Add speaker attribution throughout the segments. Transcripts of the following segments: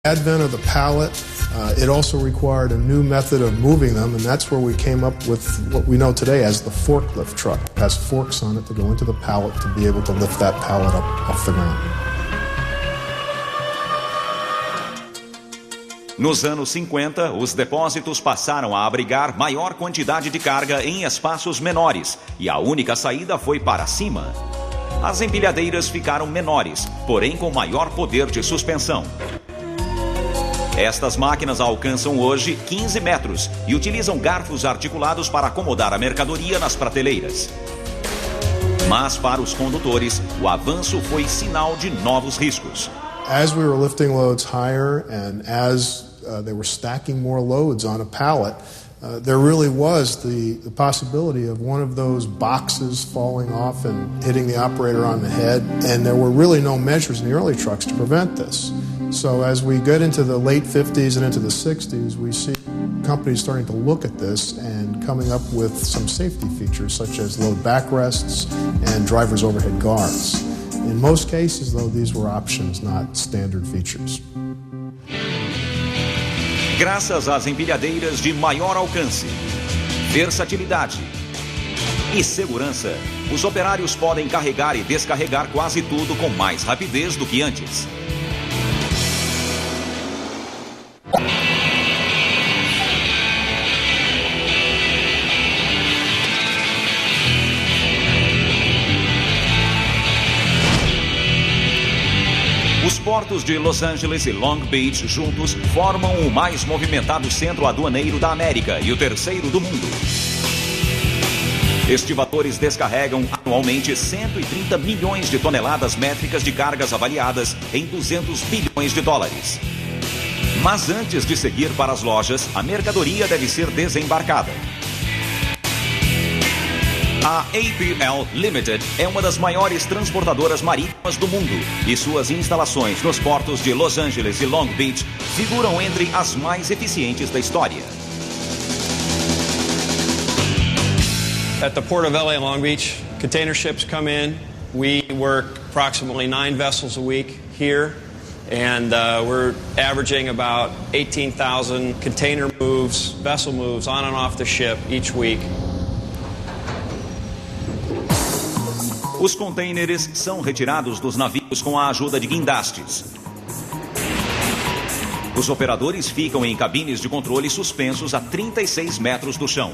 Speaker 1: advent of the pallet, it also required a new method of moving them, and that's where we came up with what we know today as the forklift truck. It has forks on it to go into the pallet to be able to lift that pallet up off the ground.
Speaker 2: Nos anos 50, os depósitos passaram a abrigar maior quantidade de carga em espaços menores, e a única saída foi para cima. As empilhadeiras ficaram menores, porém com maior poder de suspensão. Estas máquinas alcançam hoje 15 metros e utilizam garfos articulados para acomodar a mercadoria nas prateleiras. Mas para os condutores, o avanço foi sinal de novos riscos.
Speaker 1: As we were lifting loads higher and as they were stacking more loads on a pallet, there really was the possibility of one of those boxes falling off and hitting the operator on the head, and there were really no measures in the early trucks to prevent this. So as we get into the late 50s and into the 60s, we see companies starting to look at this and coming up with some safety features such as load backrests and driver's overhead guards. In most cases, though, these were options, not standard features.
Speaker 2: Graças às empilhadeiras de maior alcance, versatilidade e segurança, os operários podem carregar e descarregar quase tudo com mais rapidez do que antes. Os portos de Los Angeles e Long Beach juntos formam o mais movimentado centro aduaneiro da América e o terceiro do mundo. Estivadores descarregam anualmente 130 milhões de toneladas métricas de cargas avaliadas em 200 bilhões de dólares. Mas antes de seguir para as lojas, a mercadoria deve ser desembarcada. A APL Limited é uma das maiores transportadoras marítimas do mundo e suas instalações nos portos de Los Angeles e Long Beach figuram entre as mais eficientes da história.
Speaker 3: At the Port of LA and Long Beach, container ships come in. We work approximately 9 vessels a week here, and we're averaging about 18,000 container moves, vessel moves on and off the ship each week.
Speaker 2: Os contêineres são retirados dos navios com a ajuda de guindastes. Os operadores ficam em cabines de controle suspensos a 36 metros do chão.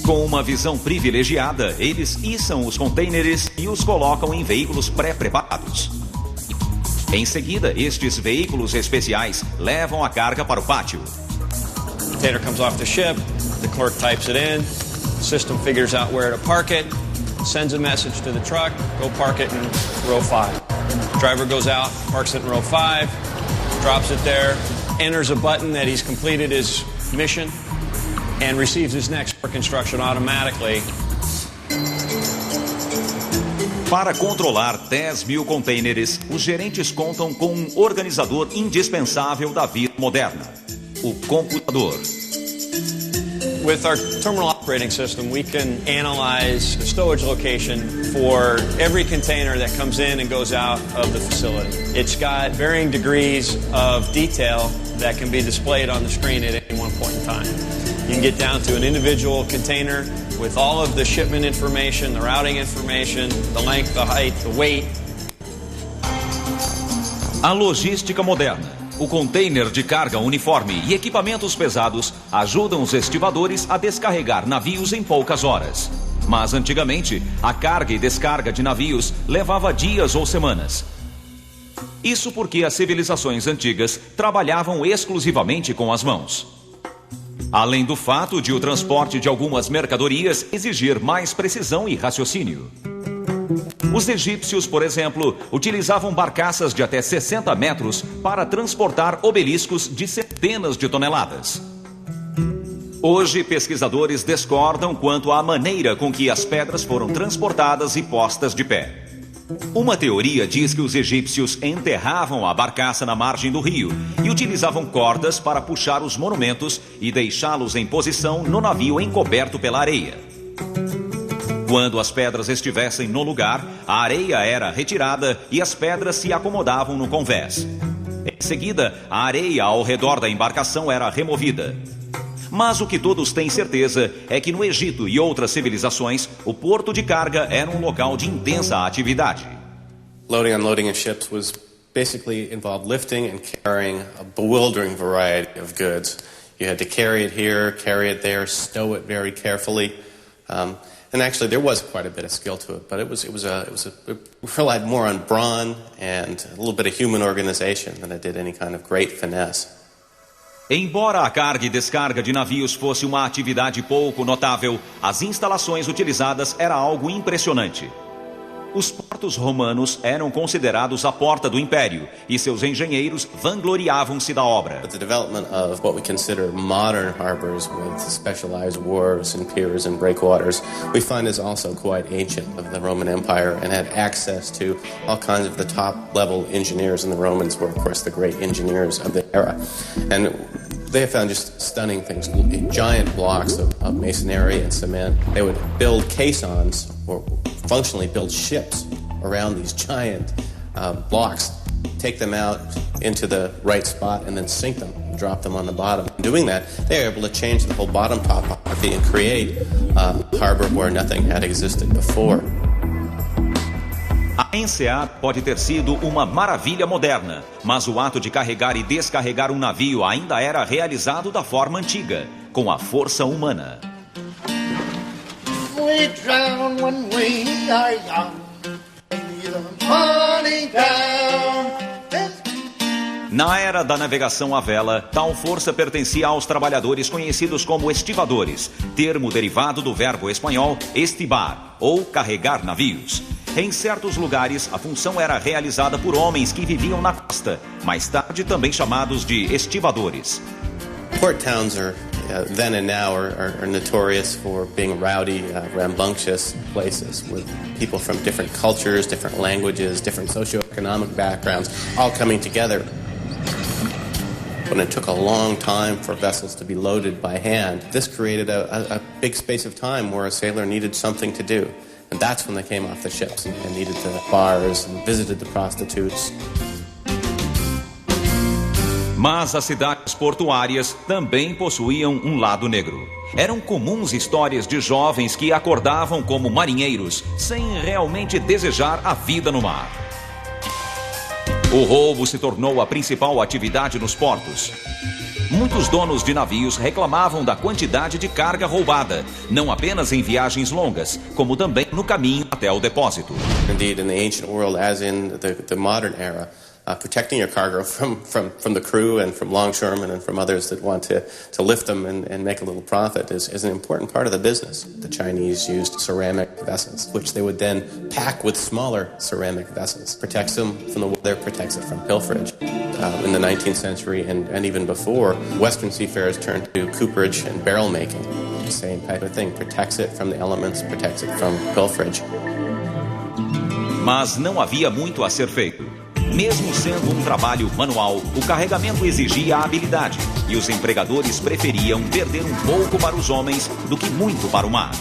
Speaker 2: Com uma visão privilegiada, eles içam os contêineres e os colocam em veículos pré-preparados. Em seguida, estes veículos especiais levam a carga para o pátio.
Speaker 3: The container comes off the ship, the clerk types it in. System figures out where to park it, sends a message to the truck, go park it in row 5. Driver goes out, parks it in row 5, drops it there, enters a button that he's completed his mission, and receives his next work instruction automatically.
Speaker 2: Para controlar 10 mil contêineres, os gerentes contam com um organizador indispensável da vida moderna: o computador.
Speaker 3: With our terminal operating system, we can analyze the stowage location for every container that comes in and goes out of the facility. It's got varying degrees of detail that can be displayed on the screen at any one point in time. You can get down to an individual container with all of the shipment information, the routing information, the length, the height, the weight.
Speaker 2: A logística moderna, o container de carga uniforme e equipamentos pesados ajudam os estivadores a descarregar navios em poucas horas. Mas antigamente, a carga e descarga de navios levava dias ou semanas. Isso porque as civilizações antigas trabalhavam exclusivamente com as mãos. Além do fato de o transporte de algumas mercadorias exigir mais precisão e raciocínio. Os egípcios, por exemplo, utilizavam barcaças de até 60 metros para transportar obeliscos de centenas de toneladas. Hoje, pesquisadores discordam quanto à maneira com que as pedras foram transportadas e postas de pé. Uma teoria diz que os egípcios enterravam a barcaça na margem do rio e utilizavam cordas para puxar os monumentos e deixá-los em posição no navio encoberto pela areia. Quando as pedras estivessem no lugar, a areia era retirada e as pedras se acomodavam no convés. Em seguida, a areia ao redor da embarcação era removida. Mas o que todos têm certeza é que no Egito e outras civilizações, o porto de carga era um local de intensa atividade.
Speaker 4: Loading and unloading in ships was basically involved lifting and carrying a bewildering variety of goods. You had to carry it here, carry it there, stow it very carefully. And actually, there was quite a bit of skill to it, but it relied more on brawn and a little bit of human organization than it did any kind of great finesse.
Speaker 2: Embora a carga e descarga de navios fosse uma atividade pouco notável, as instalações utilizadas era algo impressionante. Os portos romanos eram considerados a porta do império e seus engenheiros vangloriavam-se da obra.
Speaker 4: But the development of what we consider modern harbors with specialized wharves and piers and breakwaters, we find is also quite ancient of the Roman Empire and had access to all kinds of the top-level engineers, and the Romans were, of course, the great engineers of the era. And they have found just stunning things, giant blocks of masonry and cement. They would build caissons or functionally build ships around these giant blocks, take them out into the right spot and then sink them, drop them on the bottom. Doing that, they were able to change the whole bottom topography and create a harbor where nothing had existed before.
Speaker 2: A enseada pode ter sido uma maravilha moderna, mas o ato de carregar e descarregar um navio ainda era realizado da forma antiga, com a força humana.
Speaker 5: We drown when we are young, neither money down.
Speaker 2: Na era da navegação à vela, tal força pertencia aos trabalhadores conhecidos como estivadores, termo derivado do verbo espanhol estibar, ou carregar navios. Em certos lugares, a função era realizada por homens que viviam na costa, mais tarde também chamados de estivadores.
Speaker 4: Port towns then and now are notorious for being rowdy, rambunctious places with people from different cultures, different languages, different socioeconomic backgrounds, all coming together. When it took a long time for vessels to be loaded by hand, this created a big space of time where a sailor needed something to do. And that's when they came off the ships and needed the bars and visited the prostitutes.
Speaker 2: Mas as cidades portuárias também possuíam um lado negro. Eram comuns histórias de jovens que acordavam como marinheiros, sem realmente desejar a vida no mar. O roubo se tornou a principal atividade nos portos. Muitos donos de navios reclamavam da quantidade de carga roubada, não apenas em viagens longas, como também no caminho até o depósito.
Speaker 4: Indeed, in the ancient world, as in the modern era, protecting your cargo from the crew and from longshoremen and from others that want to lift them and make a little profit is an important part of the business. The Chinese used ceramic vessels, which they would then pack with smaller ceramic vessels. Protects them from the weather, protects it from pilferage. In the 19th century and even before, Western seafarers turned to cooperage and barrel making. The same type of thing. Protects it from the elements, protects it from pilferage.
Speaker 2: Mas não havia muito a ser feito. Mesmo sendo um trabalho manual, o carregamento exigia habilidade e os empregadores preferiam perder um pouco para os homens do que muito para o mar.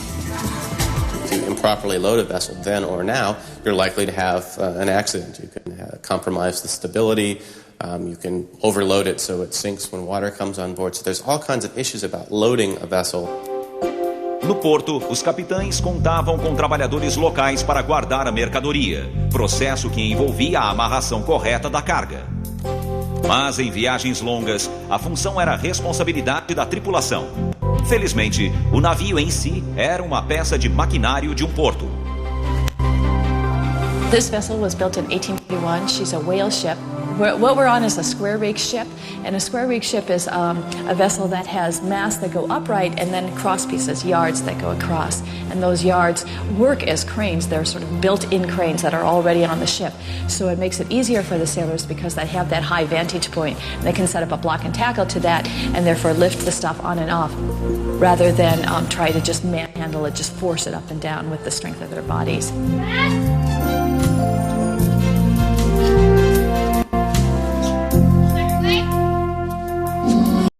Speaker 4: If you improperly load a vessel then or now, you're likely to have an accident. You can compromise the stability, you can overload it so it sinks when water comes on board. So there's all kinds of issues about loading a vessel.
Speaker 2: No porto, os capitães contavam com trabalhadores locais para guardar a mercadoria, processo que envolvia a amarração correta da carga. Mas em viagens longas, a função era a responsabilidade da tripulação. Felizmente, o navio em si era uma peça de maquinário de um porto.
Speaker 6: This vessel was built in 1841. She's a whale ship. What we're on is a square rig ship, and a square rig ship is a vessel that has masts that go upright and then cross pieces, yards that go across. And those yards work as cranes. They're sort of built-in cranes that are already on the ship. So it makes it easier for the sailors because they have that high vantage point. They can set up a block and tackle to that and therefore lift the stuff on and off rather than try to just manhandle it, just force it up and down with the strength of their bodies.